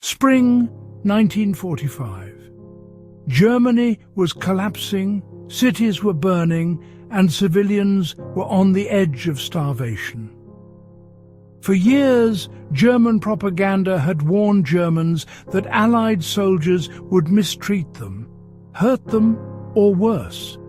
Spring 1945. Germany was collapsing, cities were burning, and civilians were on the edge of starvation. For years, German propaganda had warned Germans that Allied soldiers would mistreat them, hurt them, or worse.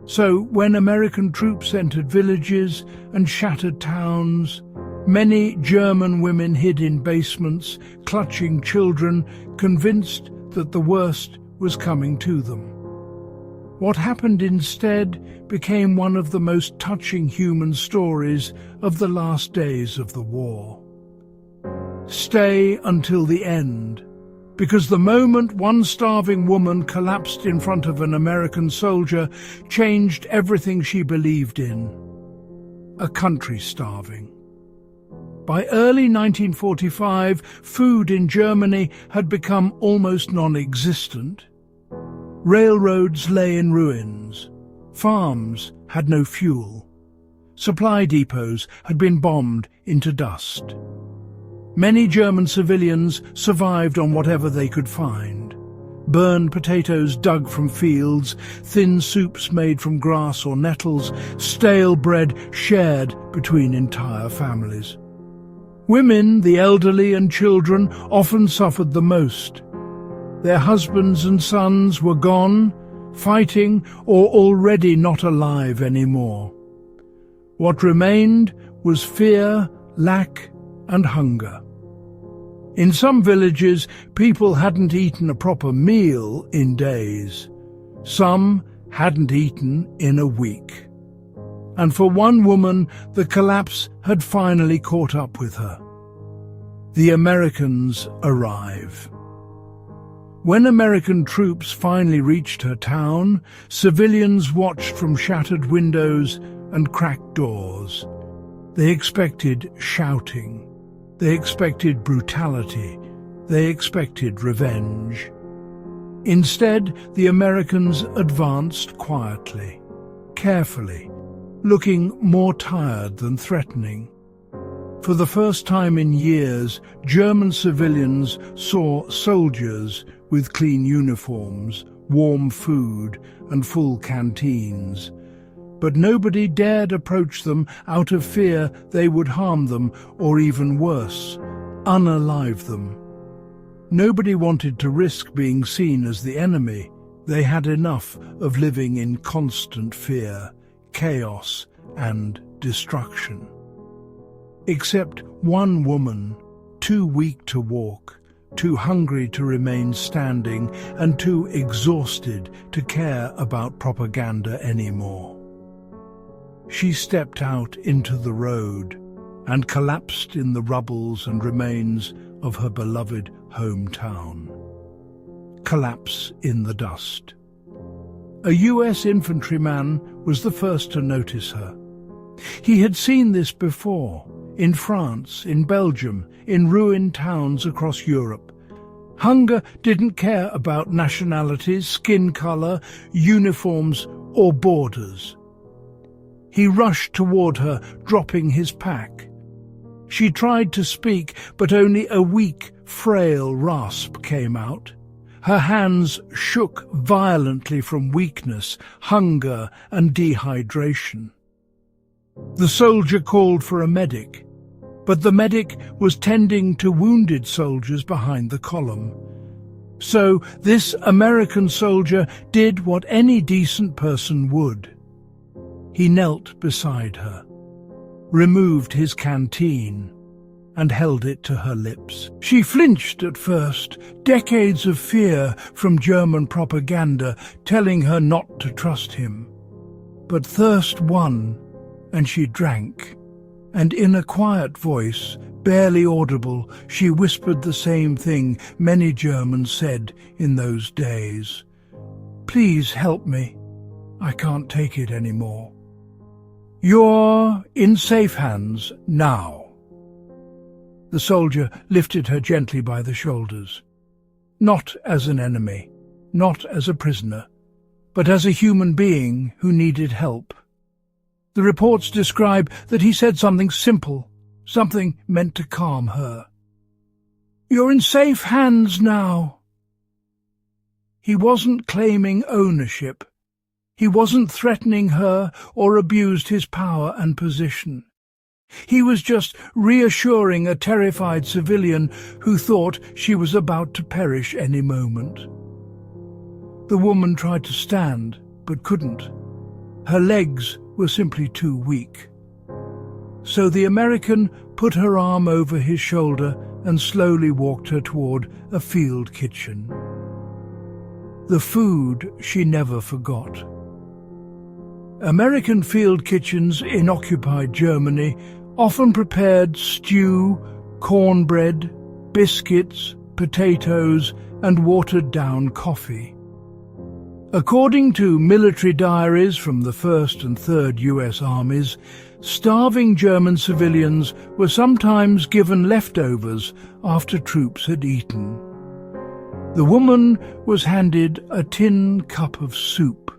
So when American troops entered villages and shattered towns, many German women hid in basements, clutching children, convinced that the worst was coming to them. What happened instead became one of the most touching human stories of the last days of the war. Stay until the end, because the moment one starving woman collapsed in front of an American soldier changed everything she believed in. A country starving. By early 1945, food in Germany had become almost non-existent. Railroads lay in ruins. Farms had no fuel. Supply depots had been bombed into dust. Many German civilians survived on whatever they could find. Burned potatoes dug from fields, thin soups made from grass or nettles, stale bread shared between entire families. Women, the elderly and children often suffered the most. Their husbands and sons were gone, fighting, or already not alive anymore. What remained was fear, lack, and hunger. In some villages, people hadn't eaten a proper meal in days. Some hadn't eaten in a week. And for one woman, the collapse had finally caught up with her. The Americans arrive. When American troops finally reached her town, civilians watched from shattered windows and cracked doors. They expected shouting. They expected brutality. They expected revenge. Instead, the Americans advanced quietly, carefully, looking more tired than threatening. For the first time in years, German civilians saw soldiers with clean uniforms, warm food, and full canteens. But nobody dared approach them out of fear they would harm them, or even worse, unalive them. Nobody wanted to risk being seen as the enemy. They had enough of living in constant fear, chaos, and destruction. Except one woman, too weak to walk, too hungry to remain standing, and too exhausted to care about propaganda anymore. She stepped out into the road and collapsed in the rubbles and remains of her beloved hometown. Collapse in the dust. A US infantryman was the first to notice her. He had seen this before, in France, in Belgium, in ruined towns across Europe. Hunger didn't care about nationalities, skin color, uniforms, or borders. He rushed toward her, dropping his pack. She tried to speak, but only a weak, frail rasp came out. Her hands shook violently from weakness, hunger, and dehydration. The soldier called for a medic, but the medic was tending to wounded soldiers behind the column. So this American soldier did what any decent person would. He knelt beside her, removed his canteen, and held it to her lips. She flinched at first, decades of fear from German propaganda telling her not to trust him. But thirst won, and she drank, and in a quiet voice, barely audible, she whispered the same thing many Germans said in those days. "Please help me. I can't take it anymore." "You're in safe hands now." The soldier lifted her gently by the shoulders. Not as an enemy, not as a prisoner, but as a human being who needed help. The reports describe that he said something simple, something meant to calm her. You're in safe hands now." He wasn't claiming ownership. He wasn't threatening her or abused his power and position. He was just reassuring a terrified civilian who thought she was about to perish any moment. The woman tried to stand, but couldn't. Her legs were simply too weak. So the American put her arm over his shoulder and slowly walked her toward a field kitchen. The food she never forgot. American field kitchens in occupied Germany often prepared stew, cornbread, biscuits, potatoes, and watered-down coffee. According to military diaries from the 1st and 3rd US armies, starving German civilians were sometimes given leftovers after troops had eaten. The woman was handed a tin cup of soup,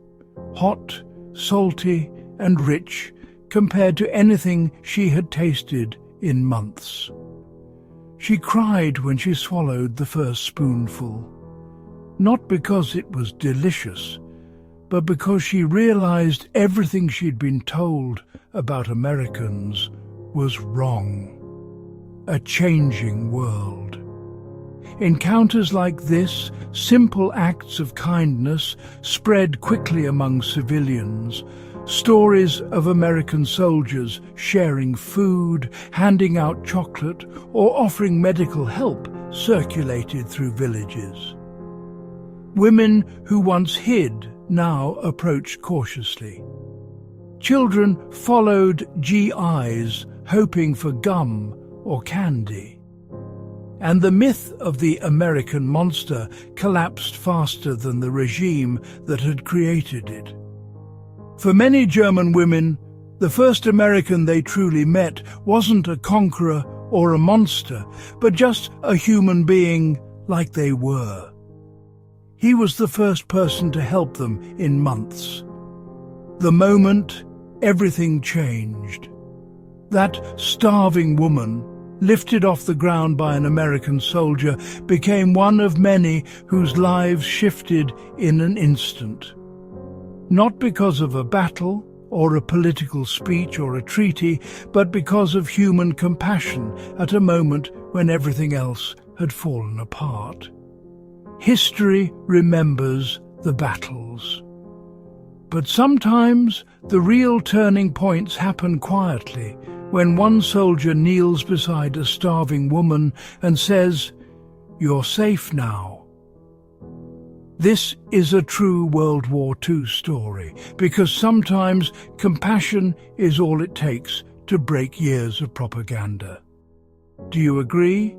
hot, salty, and rich compared to anything she had tasted in months. She cried when she swallowed the first spoonful, not because it was delicious, but because she realized everything she'd been told about Americans was wrong. A changing world. Encounters like this, simple acts of kindness, spread quickly among civilians. Stories of American soldiers sharing food, handing out chocolate, or offering medical help circulated through villages. Women who once hid now approached cautiously. Children followed GIs, hoping for gum or candy. And the myth of the American monster collapsed faster than the regime that had created it. For many German women, the first American they truly met wasn't a conqueror or a monster, but just a human being like they were. He was the first person to help them in months. The moment everything changed. That starving woman, lifted off the ground by an American soldier, became one of many whose lives shifted in an instant. Not because of a battle, or a political speech or a treaty, but because of human compassion at a moment when everything else had fallen apart. History remembers the battles. But sometimes the real turning points happen quietly, when one soldier kneels beside a starving woman and says, "You're safe now." This is a true World War II story, because sometimes compassion is all it takes to break years of propaganda. Do you agree?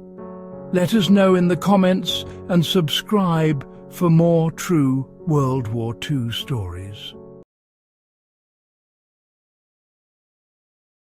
Let us know in the comments and subscribe for more true World War II stories.